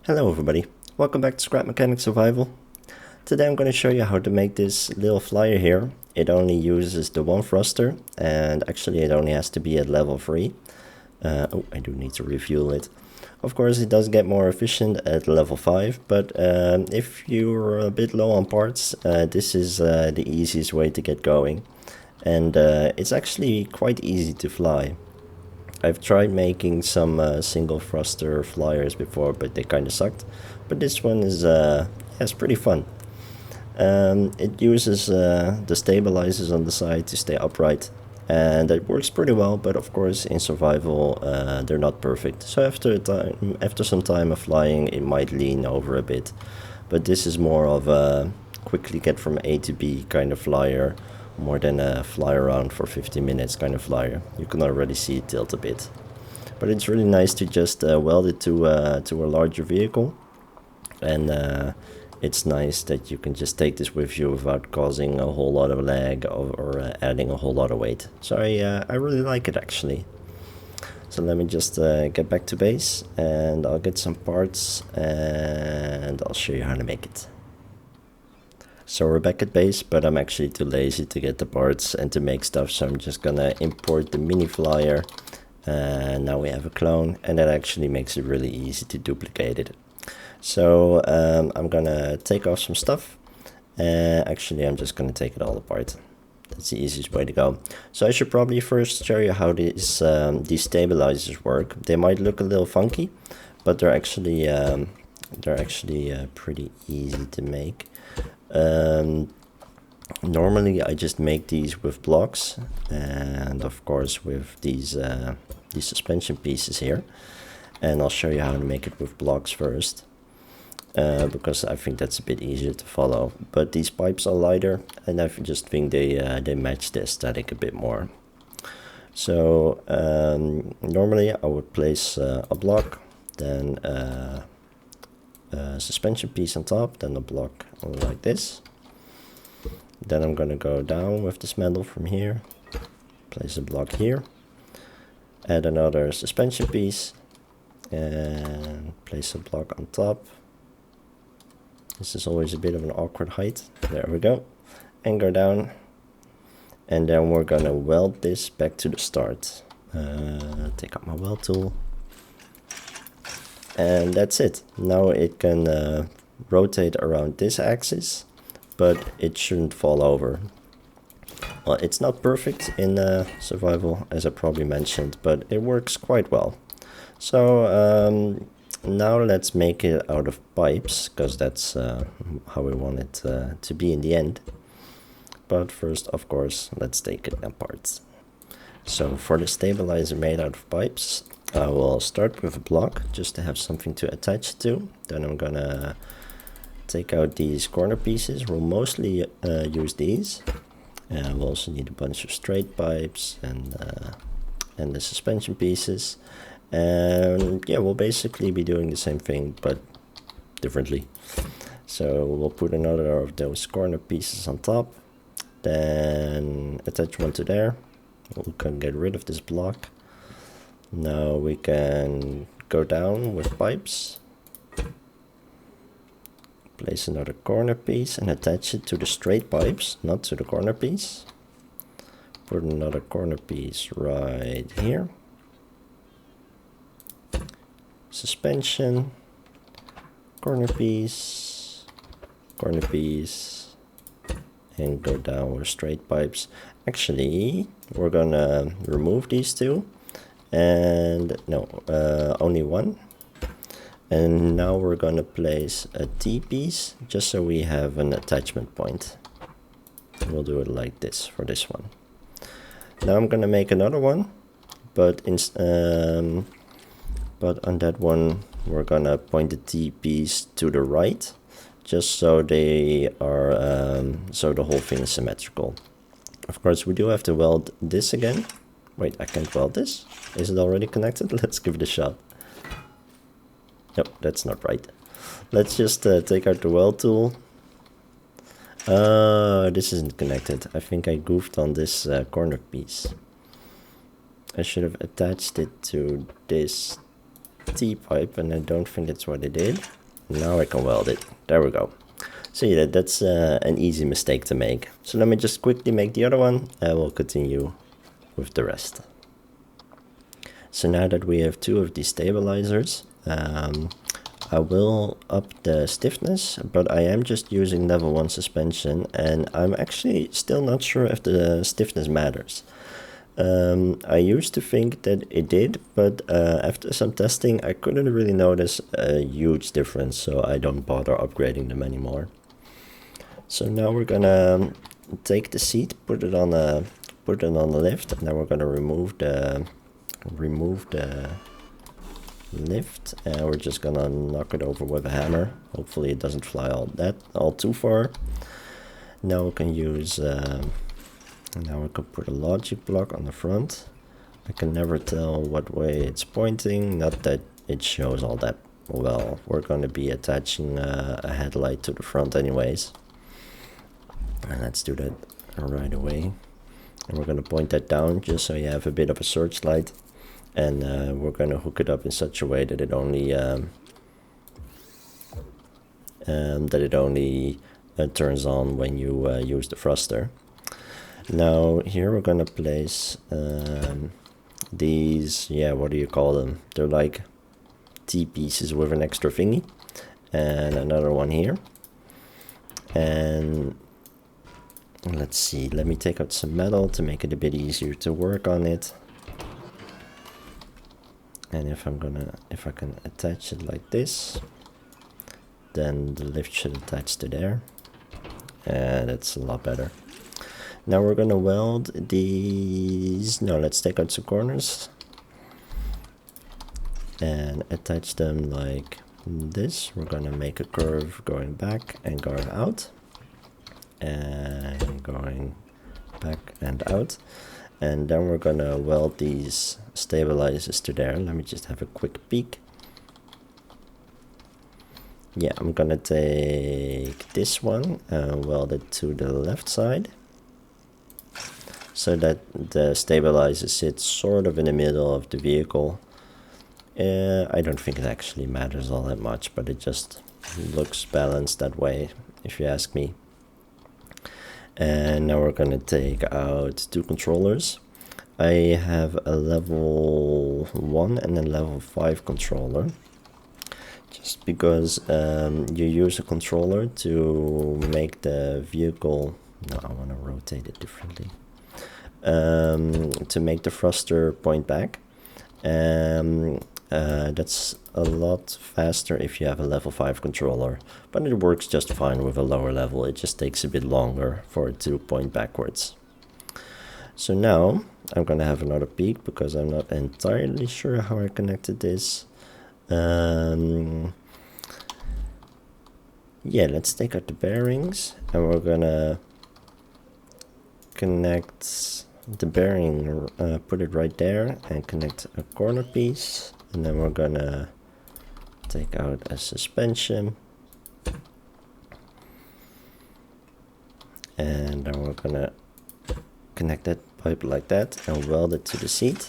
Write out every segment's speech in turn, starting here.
Hello everybody, welcome back to Scrap Mechanic Survival. Today I'm going to show you how to make this little flyer here. It only uses the one thruster and actually it only has to be at level 3. Oh, I do need to refuel it. Of course it does get more efficient at level 5, but if you're a bit low on parts, this is the easiest way to get going. And it's actually quite easy to fly. I've tried making some single thruster flyers before, but they kind of sucked. But this one is it's pretty fun. It uses the stabilizers on the side to stay upright, and it works pretty well. But of course, in survival, they're not perfect. So after some time of flying, it might lean over a bit. But this is more of a quickly get from A to B kind of flyer, more than a fly around for 50 minutes kind of flyer. You can already see it tilt a bit. But it's really nice to just weld it to a larger vehicle. And it's nice that you can just take this with you without causing a whole lot of lag or adding a whole lot of weight. So I really like it actually. So let me just get back to base and I'll get some parts and I'll show you how to make it. So we're back at base, but I'm actually too lazy to get the parts and to make stuff, so I'm just gonna import the Miniflyer. And now we have a clone, and that actually makes it really easy to duplicate it. So I'm gonna take off some stuff. Actually, I'm just gonna take it all apart. That's the easiest way to go. So I should probably first show you how these stabilizers work. They might look a little funky, but they're actually pretty easy to make. Normally I just make these with blocks and of course with these suspension pieces here, and I'll show you how to make it with blocks first because I think that's a bit easier to follow. But these pipes are lighter and I just think they match the aesthetic a bit more. So normally I would place a block, then a suspension piece on top, then a block like this. Then I'm gonna go down with this metal from here, place a block here, add another suspension piece, and place a block on top. This is always a bit of an awkward height. There we go. And go down. And then we're gonna weld this back to the start. Take out my weld tool. And that's it. Now it can rotate around this axis, but it shouldn't fall over. Well, it's not perfect in survival, as I probably mentioned, but it works quite well. So now let's make it out of pipes, because that's how we want it to be in the end. But first, of course, let's take it apart. So for the stabilizer made out of pipes, I will start with a block just to have something to attach to. Then I'm gonna take out these corner pieces. We'll mostly use these. We'll also need a bunch of straight pipes and the suspension pieces. And yeah, we'll basically be doing the same thing but differently. So we'll put another of those corner pieces on top, then attach one to there. We can get rid of this block. Now we can go down with pipes, place another corner piece and attach it to the straight pipes, not to the corner piece. Put another corner piece right here. Suspension, corner piece, and go down with straight pipes. Actually, we're gonna remove these two. And no, only one. And now we're gonna place a T-piece just so we have an attachment point. We'll do it like this for this one. Now I'm gonna make another one, but on that one we're gonna point the T-piece to the right, just so they are so the whole thing is symmetrical. Of course, we do have to weld this again. Wait, I can't weld this. Is it already connected? Let's give it a shot. Nope, that's not right. Let's just take out the weld tool. This isn't connected. I think I goofed on this corner piece. I should have attached it to this T-pipe, and I don't think that's what it did. Now I can weld it. There we go. So yeah, that's an easy mistake to make. So let me just quickly make the other one, and we'll continue with the rest. So now that we have 2 of these stabilizers, I will up the stiffness, but I am just using level 1 suspension, and I'm actually still not sure if the stiffness matters. I used to think that it did, but after some testing I couldn't really notice a huge difference, so I don't bother upgrading them anymore. So now we're gonna take the seat, put it on the lift, and then we're gonna remove the lift, and we're just gonna knock it over with a hammer. Hopefully it doesn't fly all too far. Now we can use now we can put a logic block on the front. I can never tell what way it's pointing, not that it shows all that well. We're going to be attaching a headlight to the front anyways. And let's do that right away. And we're going to point that down just so you have a bit of a searchlight. And we're going to hook it up in such a way that it only turns on when you use the thruster. Now here we're gonna place these, what do you call them? They're like T-pieces with an extra thingy, and another one here. And let's see, let me take out some metal to make it a bit easier to work on it. And if I can attach it like this, then the lift should attach to there, and that's a lot better. Now we're gonna weld these, let's take out some corners and attach them like this. We're gonna make a curve going back and going out, and going back and out. And then we're gonna weld these stabilizers to there. Let me just have a quick peek. Yeah, I'm gonna take this one and weld it to the left side, so that the stabilizer sits sort of in the middle of the vehicle. I don't think it actually matters all that much, but it just looks balanced that way, if you ask me. And now we're gonna take out 2 controllers. I have a level 1 and a level 5 controller, just because you use a controller to make the vehicle, I want to rotate it differently. To make the thruster point back. That's a lot faster if you have a level 5 controller, but it works just fine with a lower level. It just takes a bit longer for it to point backwards. So now I'm gonna have another peek because I'm not entirely sure how I connected this. Let's take out the bearings, and we're gonna connect the bearing, put it right there, and connect a corner piece. And then we're gonna take out a suspension, and then we're gonna connect that pipe like that and weld it to the seat.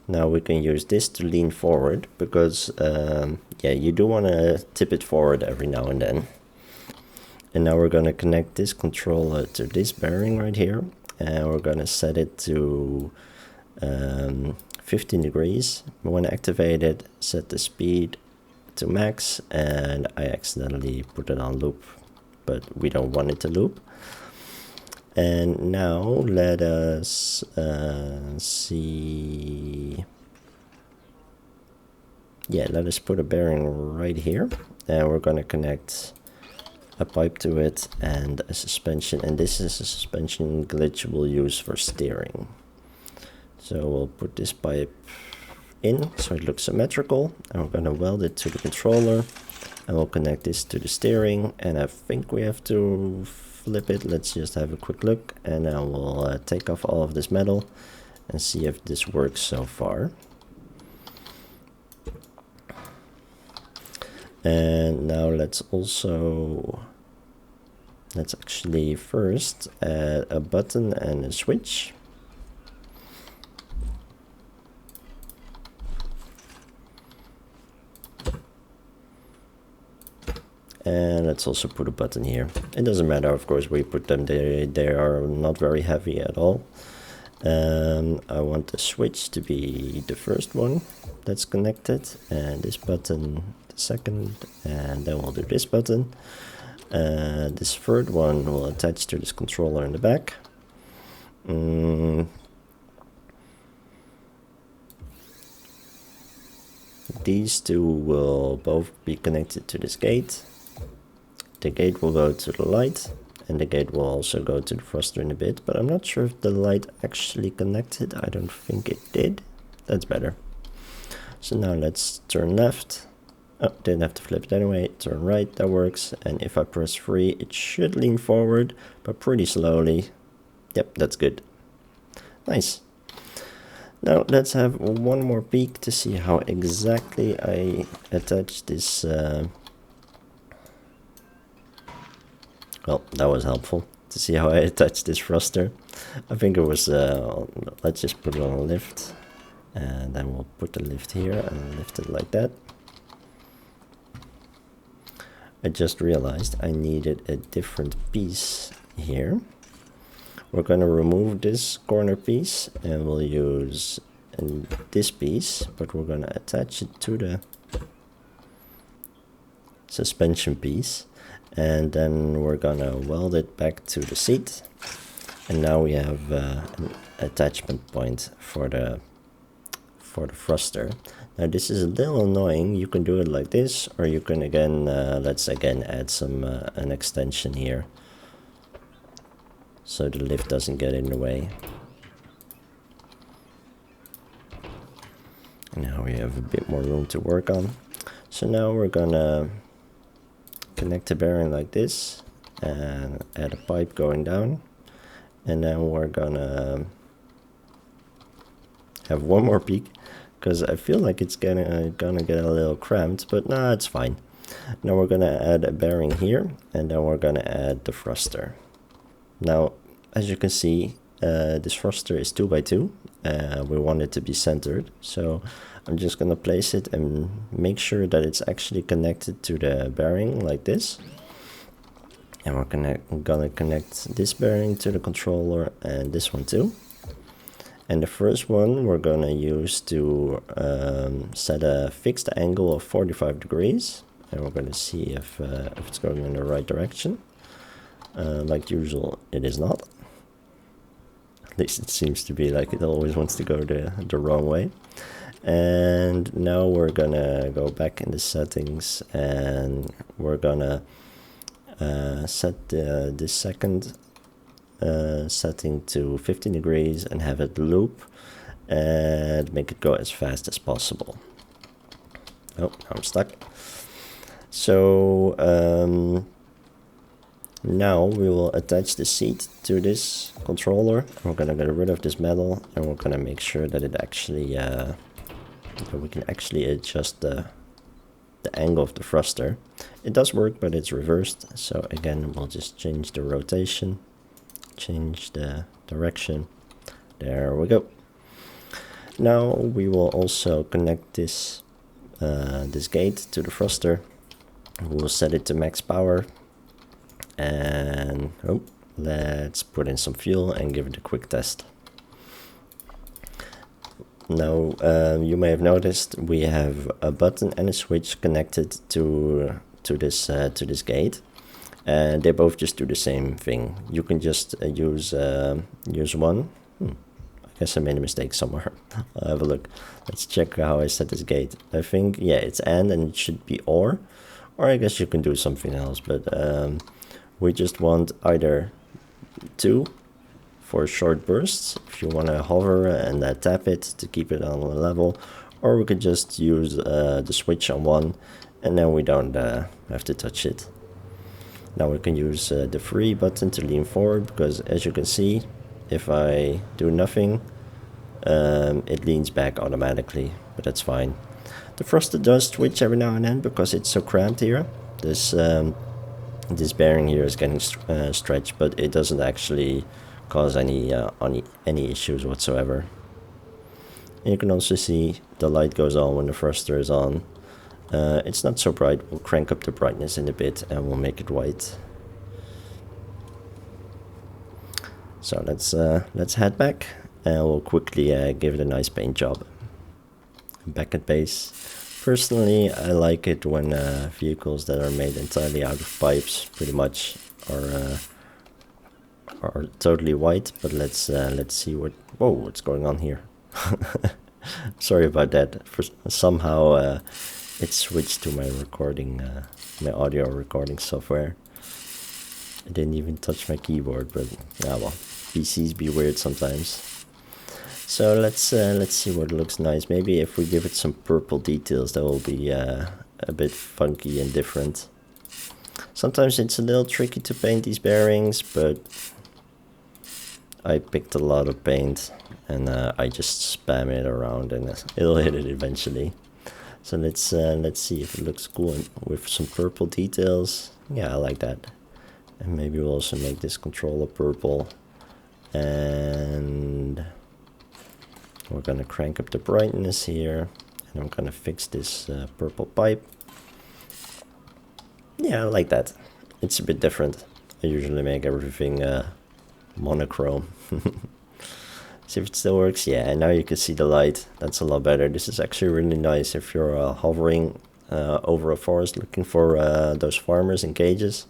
Now we can use this to lean forward, because you do want to tip it forward every now and then. And now we're going to connect this controller to this bearing right here, and we're going to set it to 15 degrees. When activated, set the speed to max, and I accidentally put it on loop, but we don't want it to loop. And now let us see. Let us put a bearing right here, and we're going to connect a pipe to it and a suspension, and this is a suspension glitch we'll use for steering. So we'll put this pipe in so it looks symmetrical, and we're going to weld it to the controller, and we'll connect this to the steering, and I think we have to flip it. Let's just have a quick look, and then we'll take off all of this metal and see if this works so far. And now let's actually first add a button and a switch. And let's also put a button here. It doesn't matter, of course, where you put them. They are not very heavy at all. I want the switch to be the first one that's connected, and this button the second, and then we'll do this button. This third one will attach to this controller in the back. These two will both be connected to this gate. The gate will go to the light, and the gate will also go to the thruster in a bit, but I'm not sure if the light actually connected. I don't think it did. That's better. So now let's turn left. Oh, didn't have to flip it anyway. Turn right, that works. And if I press 3, it should lean forward, but pretty slowly. Yep, that's good. Nice. Now let's have one more peek to see how exactly I attach this. Well, that was helpful to see how I attach this thruster. I think it was, let's just put it on a lift. And then we'll put the lift here and lift it like that. I just realized I needed a different piece here. We're going to remove this corner piece and we'll use this piece, but we're going to attach it to the suspension piece, and then we're going to weld it back to the seat. And now we have an attachment point for the thruster. Now this is a little annoying. You can do it like this, or you can again let's again add some an extension here so the lift doesn't get in the way. Now we have a bit more room to work on. So now we're gonna connect the bearing like this and add a pipe going down, and then we're gonna have one more peek because I feel like it's gonna get a little cramped, but no, it's fine. Now we're gonna add a bearing here, and then we're gonna add the thruster. Now, as you can see, this thruster is 2x2. We want it to be centered, so I'm just gonna place it and make sure that it's actually connected to the bearing like this. And we're gonna connect this bearing to the controller and this one too. And the first one we're gonna use to set a fixed angle of 45 degrees. And we're gonna see if it's going in the right direction. Like usual, it is not. At least it seems to be like it always wants to go the wrong way. And now we're gonna go back in the settings, and we're gonna set this second setting to 15 degrees and have it loop and make it go as fast as possible. Oh, I'm stuck. So now we will attach the seat to this controller. We're gonna get rid of this metal, and we're gonna make sure that it actually that we can actually adjust the angle of the thruster. It does work, but it's reversed. So again, we'll just change the rotation, change the direction. There we go. Now we will also connect this this gate to the thruster. We'll set it to max power, and let's put in some fuel and give it a quick test. Now you may have noticed we have a button and a switch connected to this gate, and they both just do the same thing. You can just use one. I guess I made a mistake somewhere. I'll have a look. Let's check how I set this gate. I think, yeah, it's and it should be or I guess you can do something else, but we just want either 2 for short bursts, if you want to hover and tap it to keep it on a level, or we could just use the switch on 1, and then we don't have to touch it. Now we can use the 3 button to lean forward, because as you can see, if I do nothing, it leans back automatically, but that's fine. The thruster does twitch every now and then because it's so cramped here. This bearing here is getting stretched, but it doesn't actually cause any issues whatsoever. And you can also see the light goes on when the thruster is on. It's not so bright. We'll crank up the brightness in a bit and we'll make it white. So let's head back and we'll quickly give it a nice paint job. Back at base. Personally, I like it when vehicles that are made entirely out of pipes pretty much are totally white. But let's see what's going on here. Sorry about that. Somehow it switched to my recording, my audio recording software. I didn't even touch my keyboard, but well, PCs be weird sometimes. So let's see what looks nice. Maybe if we give it some purple details, that will be a bit funky and different. Sometimes it's a little tricky to paint these bearings, but I picked a lot of paint and I just spam it around and it'll hit it eventually. So let's see if it looks cool with some purple details. Yeah, I like that. And maybe we'll also make this controller purple. And we're gonna crank up the brightness here. And I'm gonna fix this purple pipe. Yeah, I like that. It's a bit different. I usually make everything monochrome. See if it still works. Yeah, and now you can see the light. That's a lot better. This is actually really nice if you're hovering over a forest looking for those farmers in cages.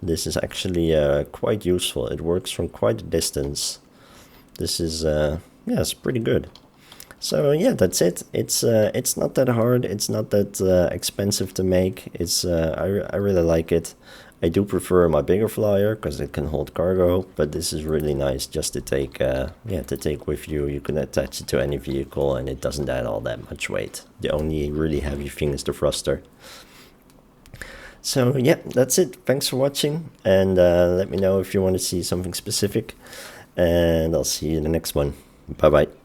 This is actually quite useful. It works from quite a distance. This is yeah, it's pretty good. So yeah, that's it. It's not that hard. It's not that expensive to make. It's I really like it. I do prefer my bigger flyer because it can hold cargo, but this is really nice just to take yeah, to take with you. You can attach it to any vehicle and it doesn't add all that much weight. The only really heavy thing is the thruster. So yeah, that's it. Thanks for watching, and let me know if you want to see something specific, and I'll see you in the next one. Bye bye.